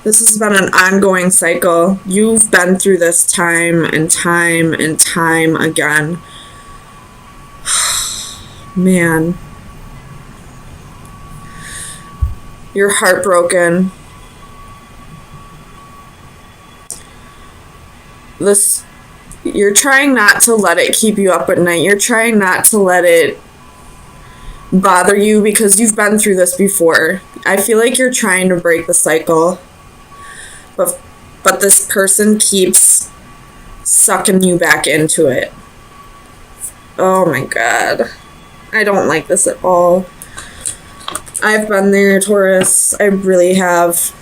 This has been an ongoing cycle. You've been through this time and time and time again. Man. You're heartbroken. You're trying not to let it keep you up at night. You're trying not to let it bother you because you've been through this before. I feel like you're trying to break the cycle. But this person keeps sucking you back into it. Oh my god. I don't like this at all. I've been there, Taurus. I really have.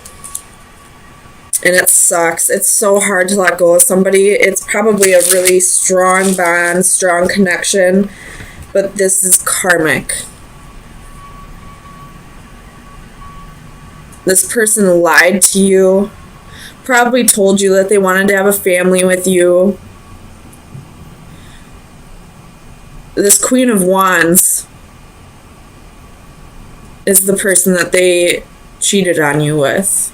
And it sucks. It's so hard to let go of somebody. It's probably a really strong bond, strong connection. But this is karmic. This person lied to you. Probably told you that they wanted to have a family with you. This Queen of Wands is the person that they cheated on you with.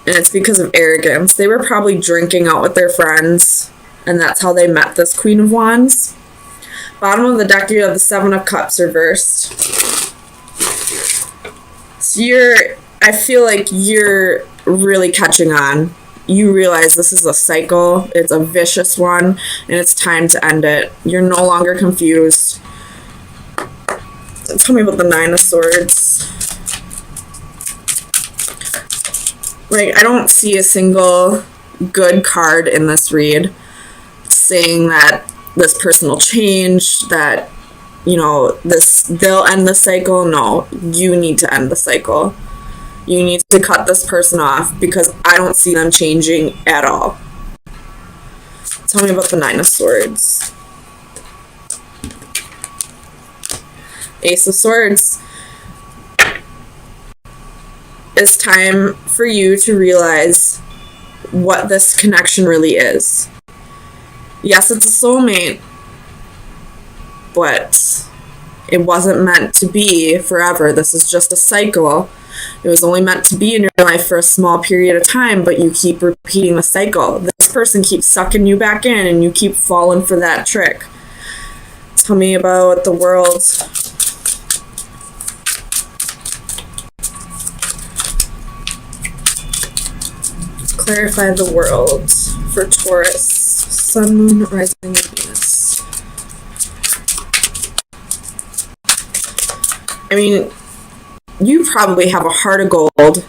And it's because of arrogance. They were probably drinking out with their friends, and that's how they met this Queen of Wands. Bottom of the deck, you have the Seven of Cups reversed. So I feel like you're really catching on. You realize this is a cycle. It's a vicious one, and it's time to end it. You're no longer confused. Tell me about the Nine of Swords. Like, I don't see a single good card in this read saying that this person will change, that, you know, they'll end the cycle. No, you need to end the cycle. You need to cut this person off because I don't see them changing at all. Tell me about the Nine of Swords. Ace of Swords. It's time for you to realize what this connection really is. Yes, it's a soulmate, but it wasn't meant to be forever. This is just a cycle. It was only meant to be in your life for a small period of time, but you keep repeating the cycle. This person keeps sucking you back in, and you keep falling for that trick. Tell me about the World. Clarify the World for Taurus. Sun, Moon, Rising, and Venus. I mean, you probably have a heart of gold,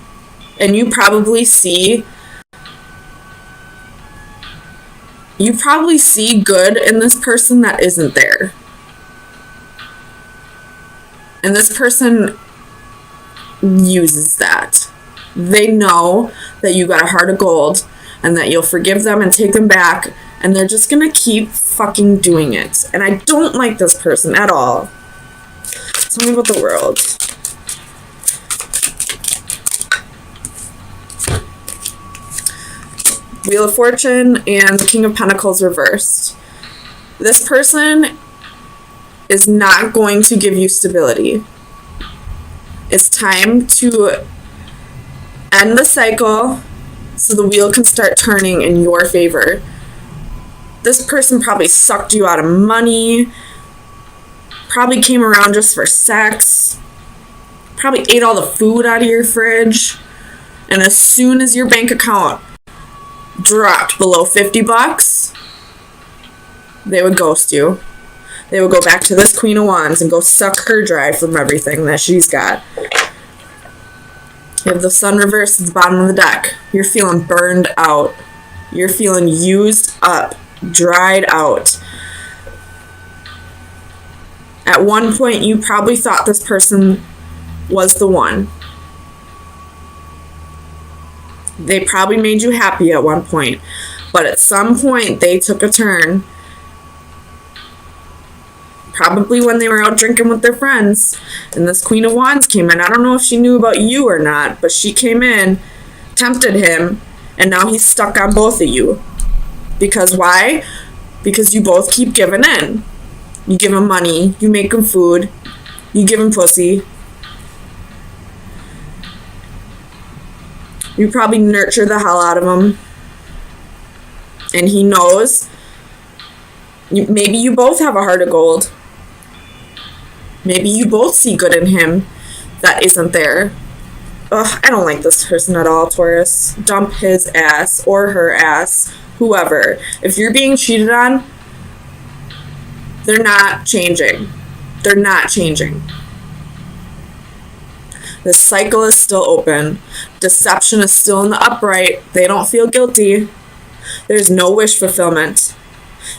and you probably see good in this person that isn't there. And this person uses that. They know that you got a heart of gold and that you'll forgive them and take them back, and they're just gonna keep fucking doing it. And I don't like this person at all. Tell me about the World. Wheel of Fortune and the King of Pentacles reversed. This person is not going to give you stability. It's time to end the cycle so the wheel can start turning in your favor. This person probably sucked you out of money, probably came around just for sex, probably ate all the food out of your fridge, and as soon as your bank account dropped below $50, they would ghost you. They would go back to this Queen of Wands and go suck her dry from everything that she's got. You have the Sun reversed at the bottom of the deck. You're feeling burned out. You're feeling used up, dried out. At one point, you probably thought this person was the one. They probably made you happy at one point, but at some point, they took a turn. Probably when they were out drinking with their friends, and this Queen of Wands came in. I don't know if she knew about you or not, but she came in, tempted him, and now he's stuck on both of you. Because why? Because you both keep giving in. You give him money, you make him food, you give him pussy. You probably nurture the hell out of him. And he knows. Maybe you both have a heart of gold. Maybe you both see good in him that isn't there. Ugh, I don't like this person at all, Taurus. Dump his ass or her ass, whoever. If you're being cheated on, they're not changing. They're not changing. The cycle is still open. Deception is still in the upright. They don't feel guilty. There's no wish fulfillment.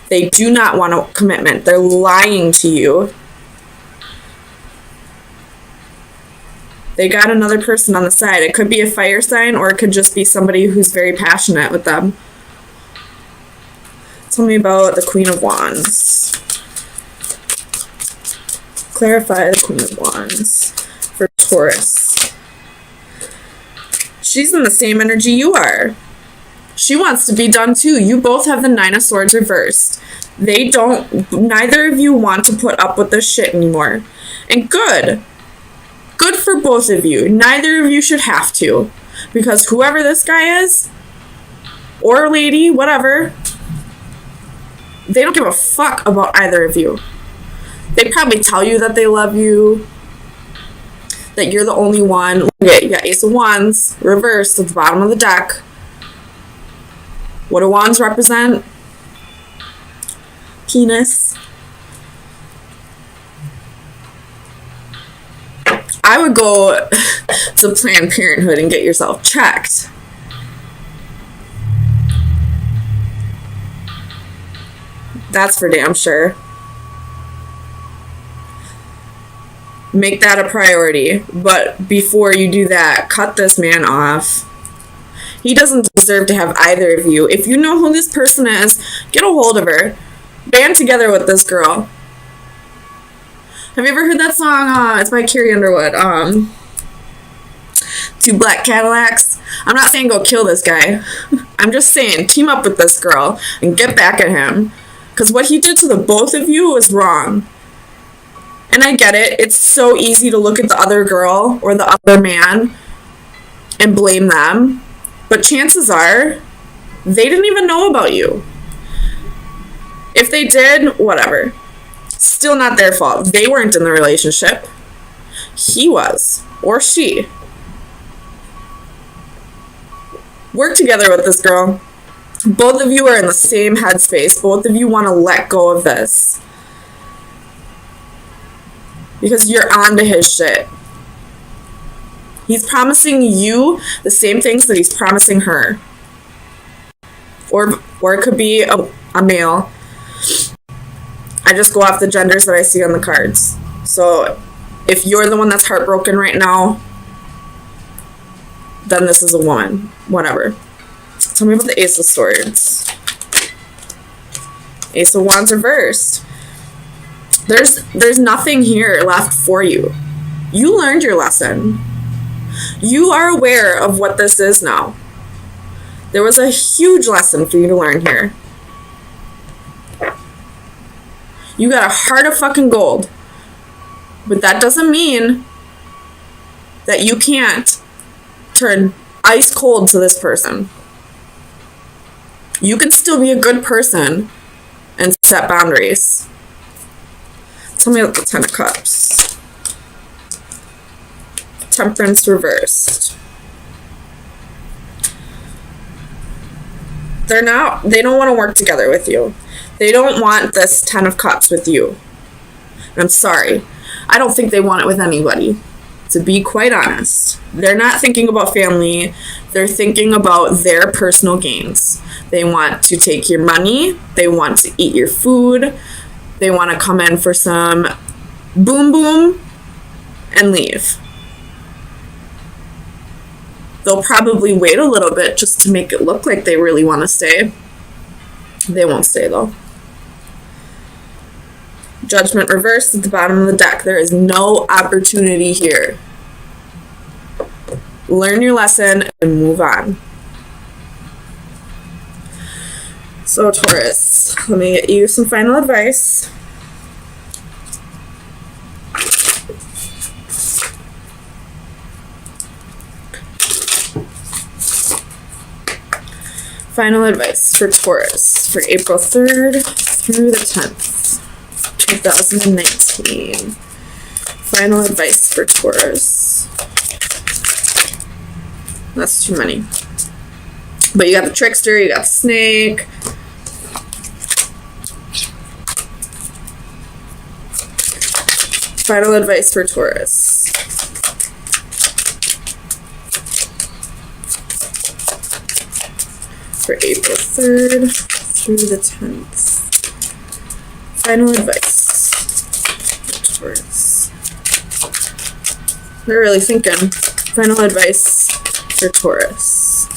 They do not want a commitment. They're lying to you. They got another person on the side. It could be a fire sign, or it could just be somebody who's very passionate with them. Tell me about the Queen of Wands. Clarify the Queen of Wands for Taurus. She's in the same energy you are. She wants to be done too. You both have the Nine of Swords reversed. Neither of you want to put up with this shit anymore. And good. Good for both of you. Neither of you should have to. Because whoever this guy is, or lady, whatever, they don't give a fuck about either of you. They probably tell you that they love you, that you're the only one. Okay, you got Ace of Wands, reversed at the bottom of the deck. What do wands represent? Penis. I would go to Planned Parenthood and get yourself checked. That's for damn sure. Make that a priority. But before you do that, cut this man off. He doesn't deserve to have either of you. If you know who this person is, get a hold of her. Band together with this girl. Have you ever heard that song? It's by Carrie Underwood. Two Black Cadillacs. I'm not saying go kill this guy. I'm just saying team up with this girl and get back at him. Because what he did to the both of you was wrong. And I get it. It's so easy to look at the other girl or the other man and blame them. But chances are, they didn't even know about you. If they did, whatever. Still not their fault. They weren't in the relationship. He was. Or she. Work together with this girl. Both of you are in the same headspace. Both of you want to let go of this. Because you're onto his shit. He's promising you the same things that he's promising her. Or it could be a male. I just go off the genders that I see on the cards. So if you're the one that's heartbroken right now, then this is a woman. Whatever. Tell me about the Ace of Swords. Ace of Wands reversed. There's nothing here left for you. You learned your lesson. You are aware of what this is now. There was a huge lesson for you to learn here. You got a heart of fucking gold. But that doesn't mean that you can't turn ice cold to this person. You can still be a good person and set boundaries. Tell me about the Ten of Cups. Temperance reversed. They don't want to work together with you. They don't want this Ten of Cups with you. And I'm sorry. I don't think they want it with anybody. To be quite honest. They're not thinking about family. They're thinking about their personal gains. They want to take your money. They want to eat your food. They want to come in for some boom boom and leave. They'll probably wait a little bit just to make it look like they really want to stay. They won't stay though. Judgment reversed at the bottom of the deck. There is no opportunity here. Learn your lesson and move on. So Taurus, let me get you some final advice. Final advice for Taurus for April 3rd through the 10th, 2019. Final advice for Taurus. That's too many. But you got the trickster, you got the snake. Final advice for Taurus. For April 3rd through the 10th. Final advice for Taurus. They're really thinking. Final advice for Taurus.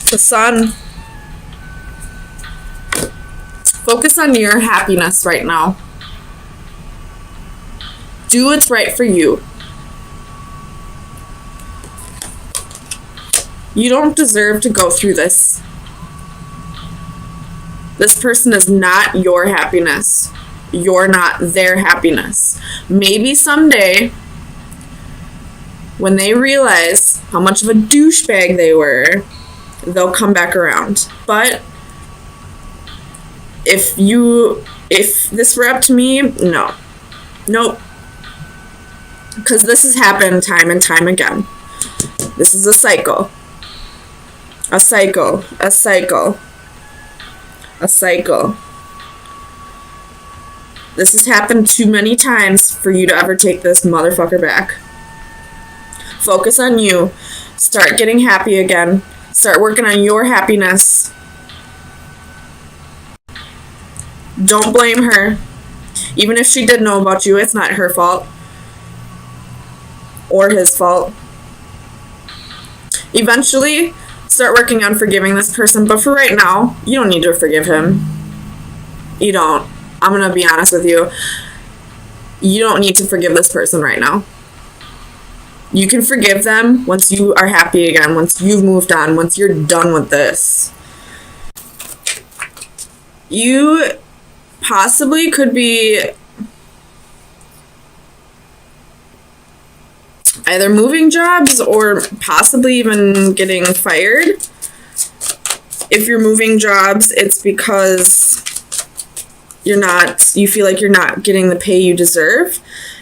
The sun. Focus on your happiness right now. Do what's right for you. You don't deserve to go through this. This person is not your happiness. You're not their happiness. Maybe someday, when they realize how much of a douchebag they were, they'll come back around. But if this were up to me, no. Nope. Because this has happened time and time again. This is a cycle. A cycle. A cycle. A cycle. This has happened too many times for you to ever take this motherfucker back. Focus on you. Start getting happy again. Start working on your happiness. Don't blame her. Even if she did know about you, it's not her fault. Or his fault. Eventually, start working on forgiving this person. But for right now, you don't need to forgive him. You don't. I'm going to be honest with you. You don't need to forgive this person right now. You can forgive them once you are happy again, once you've moved on, once you're done with this. You possibly could be either moving jobs or possibly even getting fired. If you're moving jobs, it's because you feel like you're not getting the pay you deserve.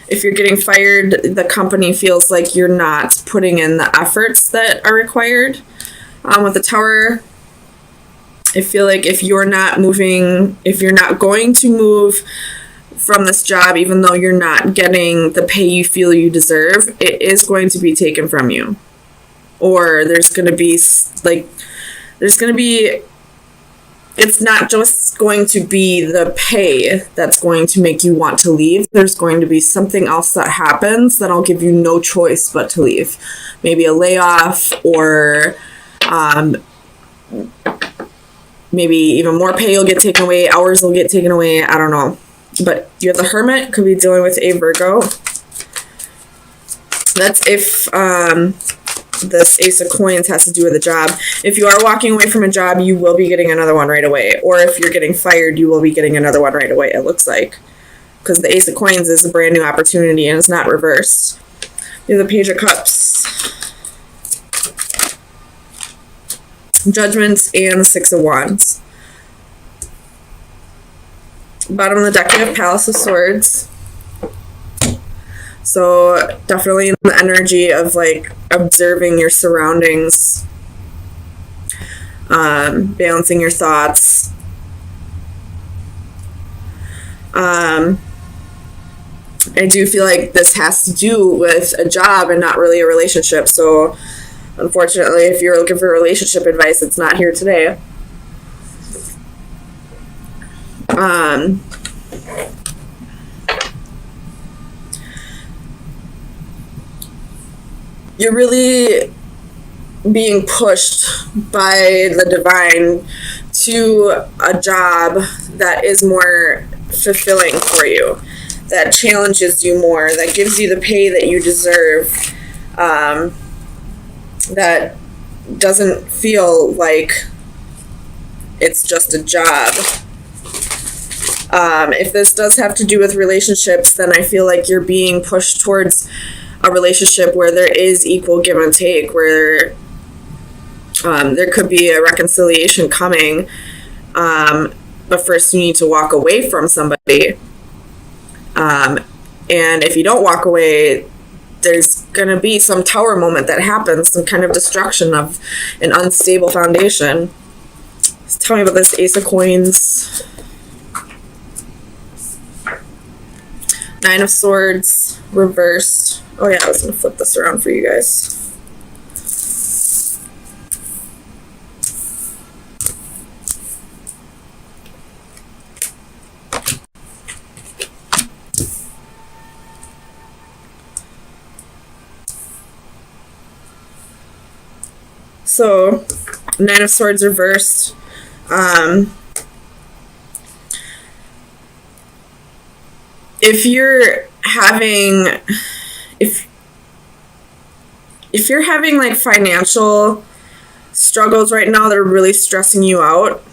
If you're getting fired, the company feels like you're not putting in the efforts that are required. With the Tower, I feel like if you're not going to move from this job, even though you're not getting the pay you feel you deserve, it is going to be taken from you. Or it's not just going to be the pay that's going to make you want to leave. There's going to be something else that happens that'll give you no choice but to leave. Maybe a layoff, or maybe even more pay will get taken away, hours will get taken away, I don't know. But you have the Hermit, could be dealing with a Virgo. That's if this Ace of Coins has to do with a job. If you are walking away from a job, you will be getting another one right away. Or if you're getting fired, you will be getting another one right away, it looks like. Because the Ace of Coins is a brand new opportunity and it's not reversed. You have the Page of Cups, Judgment, and the Six of Wands. Bottom of the deck, you have Palace of Swords. So definitely in the energy of like observing your surroundings, balancing your thoughts. I do feel like this has to do with a job and not really a relationship. So unfortunately, if you're looking for relationship advice, it's not here today. You're really being pushed by the divine to a job that is more fulfilling for you, that challenges you more, that gives you the pay that you deserve, that doesn't feel like it's just a job. If this does have to do with relationships, then I feel like you're being pushed towards a relationship where there is equal give and take, where there could be a reconciliation coming, but first you need to walk away from somebody. And if you don't walk away, there's going to be some tower moment that happens, some kind of destruction of an unstable foundation. So tell me about this Ace of Coins. Nine of Swords, reversed. Oh yeah, I was going to flip this around for you guys. So, Nine of Swords reversed. If you're having, if you're having like financial struggles right now that are really stressing you out,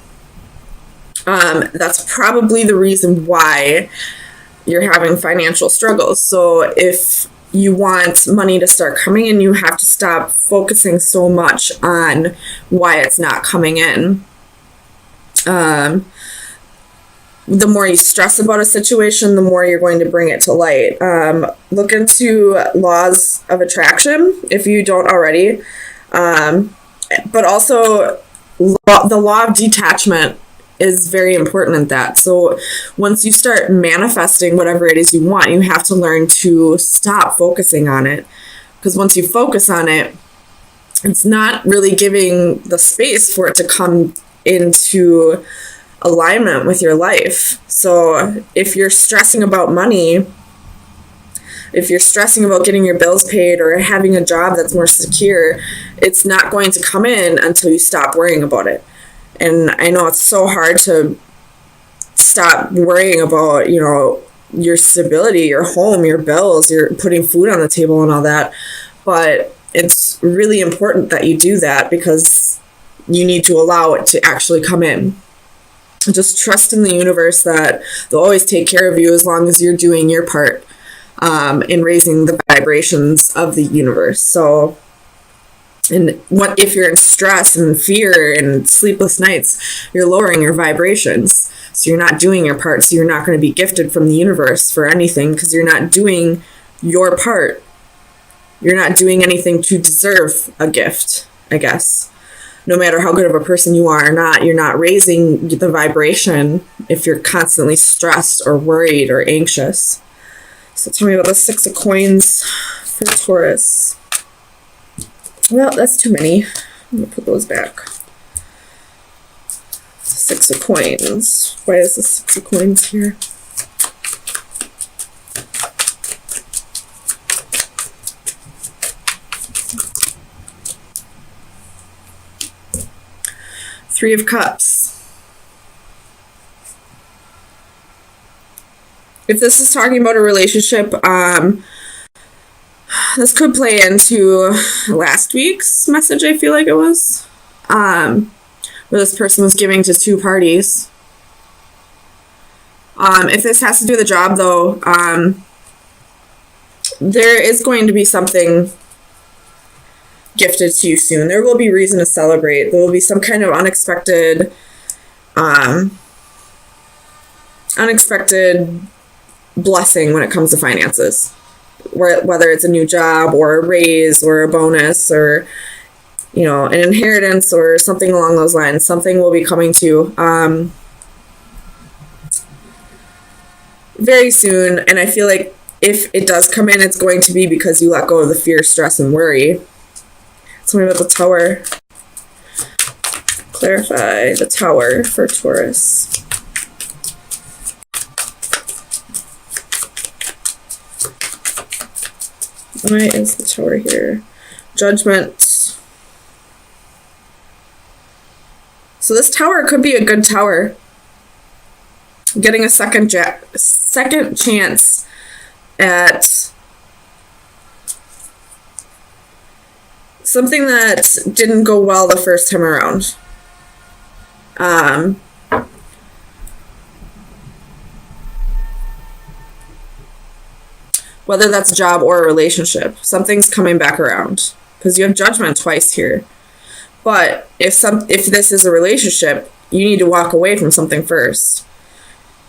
that's probably the reason why you're having financial struggles. So if you want money to start coming in, you have to stop focusing so much on why it's not coming in. The more you stress about a situation, the more you're going to bring it to light. Look into laws of attraction if you don't already. But also, the law of detachment is very important in that. So once you start manifesting whatever it is you want, you have to learn to stop focusing on it. Because once you focus on it, it's not really giving the space for it to come into alignment with your life. So if you're stressing about money, if you're stressing about getting your bills paid or having a job that's more secure, it's not going to come in until you stop worrying about it. And I know it's so hard to stop worrying about, you know, your stability, your home, your bills, you're putting food on the table and all that. But it's really important that you do that because you need to allow it to actually come in. Just trust in the universe that they'll always take care of you as long as you're doing your part in raising the vibrations of the universe. So, and what if you're in stress and fear and sleepless nights, you're lowering your vibrations. So you're not doing your part. So you're not going to be gifted from the universe for anything because you're not doing your part. You're not doing anything to deserve a gift, I guess. No matter how good of a person you are or not, you're not raising the vibration if you're constantly stressed or worried or anxious. So tell me about the Six of Coins for Taurus. Well, that's too many. I'm going to put those back. Six of Coins. Why is the Six of Coins here? Three of Cups. If this is talking about a relationship, this could play into last week's message, I feel like it was, where this person was giving to two parties. If this has to do with a job, though, there is going to be something gifted to you soon. There will be reason to celebrate. There will be some kind of unexpected blessing when it comes to finances. Whether it's a new job or a raise or a bonus or, you know, an inheritance or something along those lines. Something will be coming to very soon. And I feel like if it does come in, it's going to be because you let go of the fear, stress, and worry. Tell me about the Tower. Clarify the Tower for Taurus. Why is the Tower here? Judgment. So this Tower could be a good Tower. Getting a second chance at something that didn't go well the first time around. Um, whether that's a job or a relationship, something's coming back around because you have judgment twice here. But if this is a relationship, you need to walk away from something first.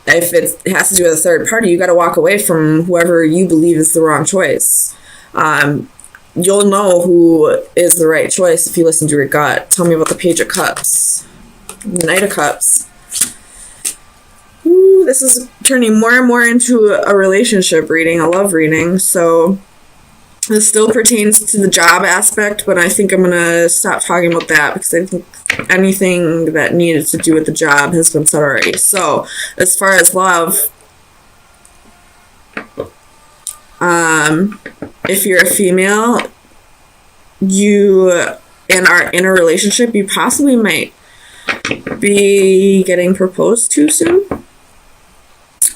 If it has to do with a third party, you got to walk away from whoever you believe is the wrong choice. You'll know who is the right choice if you listen to your gut. Tell me about the Page of Cups. The Knight of Cups. Ooh, this is turning more and more into a relationship reading, a love reading. So this still pertains to the job aspect, but I think I'm going to stop talking about that because I think anything that needed to do with the job has been said already. So as far as love, if you're a female, you and are in a relationship, you possibly might be getting proposed to soon.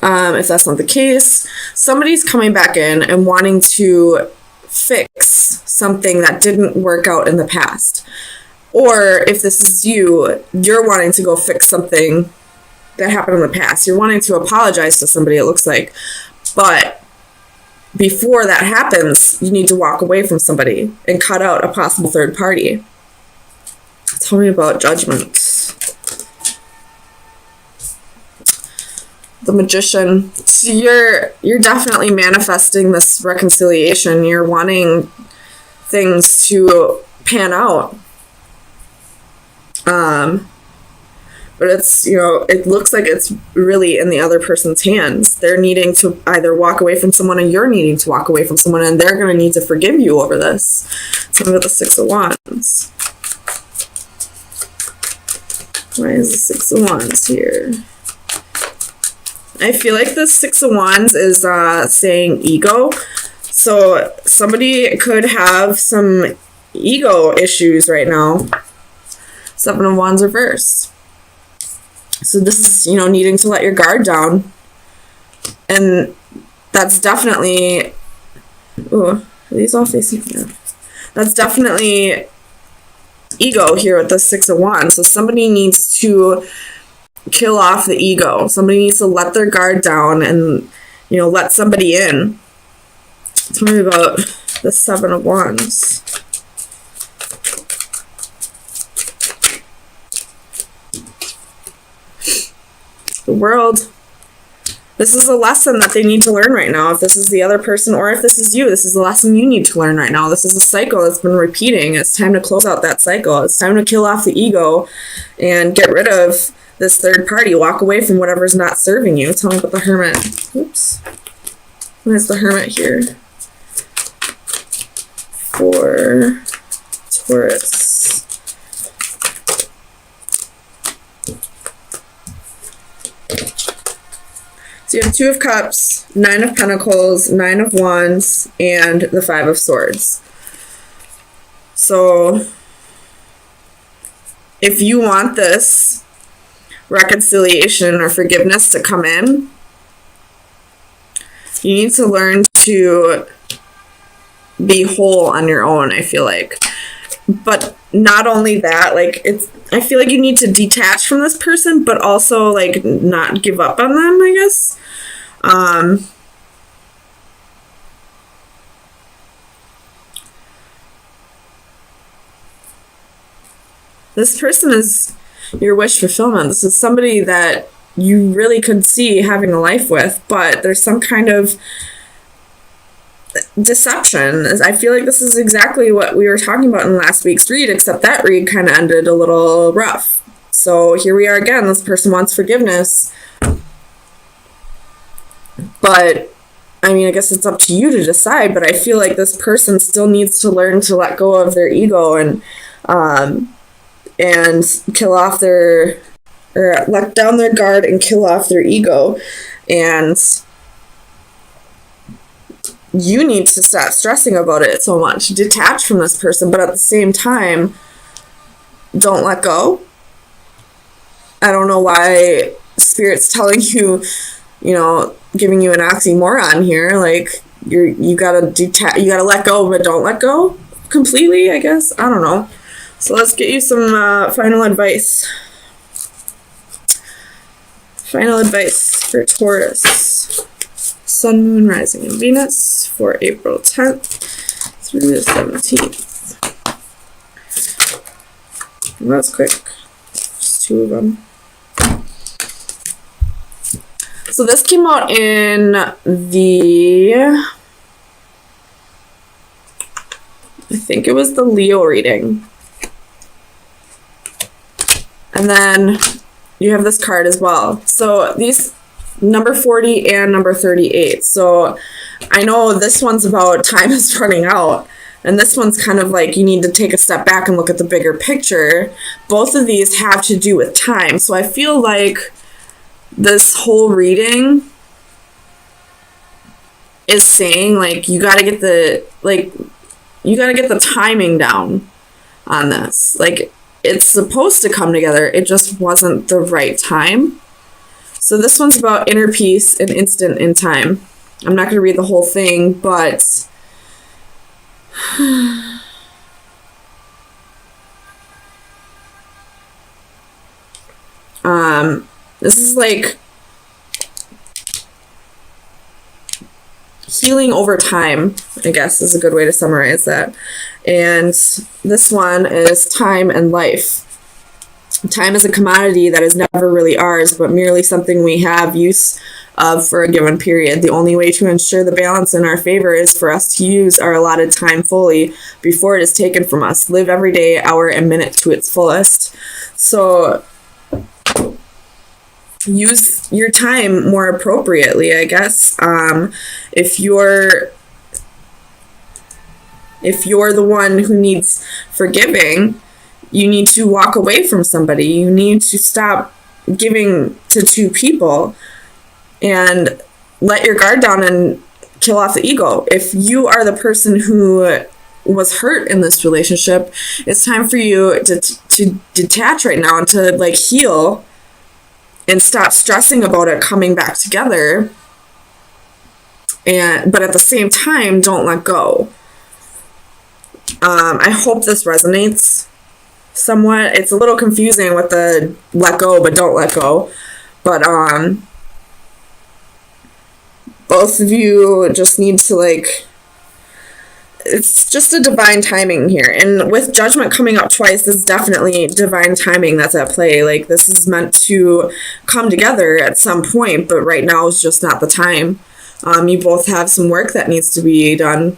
If that's not the case, somebody's coming back in and wanting to fix something that didn't work out in the past. Or if this is you, you're wanting to go fix something that happened in the past. You're wanting to apologize to somebody, it looks like. But before that happens, you need to walk away from somebody and cut out a possible third party. Tell me about judgment. The Magician. So you're definitely manifesting this reconciliation. You're wanting things to pan out. But it's, it looks like it's really in the other person's hands. They're needing to either walk away from someone, and you're needing to walk away from someone, and they're going to need to forgive you over this. Tell me about the Six of Wands. Why is the Six of Wands here? I feel like the Six of Wands is saying ego. So somebody could have some ego issues right now. Seven of Wands reverse. So this is, needing to let your guard down. And that's definitely... Ooh, are these all facing? Yeah. That's definitely ego here with the Six of Wands. So somebody needs to kill off the ego. Somebody needs to let their guard down and, let somebody in. Tell me about the Seven of Wands. The World. This is a lesson that they need to learn right now. If this is the other person or if this is you, this is a lesson you need to learn right now. This is a cycle that's been repeating. It's time to close out that cycle. It's time to kill off the ego and get rid of this third party. Walk away from whatever's not serving you. Tell me about the Hermit. Oops. Where's the Hermit here? For Taurus. So you have Two of Cups, Nine of Pentacles, Nine of Wands, and the Five of Swords. So if you want this reconciliation or forgiveness to come in, you need to learn to be whole on your own, I feel like. But not only that, I feel like you need to detach from this person, but also not give up on them, I guess. This person is your wish fulfillment. This is somebody that you really could see having a life with, but there's some kind of deception. I feel like this is exactly what we were talking about in last week's read, except that read kind of ended a little rough. So here we are again. This person wants forgiveness. But, I guess it's up to you to decide, but I feel like this person still needs to learn to let go of their ego and kill off or let down their guard and kill off their ego. And you need to stop stressing about it so much. Detach from this person, but at the same time, don't let go. I don't know why Spirit's telling you, giving you an oxymoron here. You gotta you gotta let go, but don't let go completely, I guess. I don't know. So let's get you some final advice. Final advice for Taurus. Sun, Moon, Rising, and Venus for April 10th through the 17th. Well, that's quick. Just 2 of them. So this came out in the, I think it was the Leo reading. And then you have this card as well. So these, number 40 and number 38. So I know this one's about time is running out. And this one's kind of like you need to take a step back and look at the bigger picture. Both of these have to do with time. So I feel like this whole reading is saying like you got to get the timing down on this. Like it's supposed to come together. It just wasn't the right time. So this one's about inner peace and instant in time. I'm not going to read the whole thing, but this is like healing over time, I guess is a good way to summarize that. And this one is time and life. Time is a commodity that is never really ours, but merely something we have use of for a given period. The only way to ensure the balance in our favor is for us to use our allotted time fully before it is taken from us. Live every day, hour, and minute to its fullest. So use your time more appropriately, I guess. If you're the one who needs forgiving, you need to walk away from somebody. You need to stop giving to 2 people and let your guard down and kill off the ego. If you are the person who was hurt in this relationship, it's time for you to detach right now and to like heal and stop stressing about it coming back together. But at the same time, don't let go. I hope this resonates somewhat. It's a little confusing with the let go but don't let go, but both of you just need to like, it's just a divine timing here. And with judgment coming up twice, this is definitely divine timing that's at play. Like this is meant to come together at some point, but right now is just not the time. You both have some work that needs to be done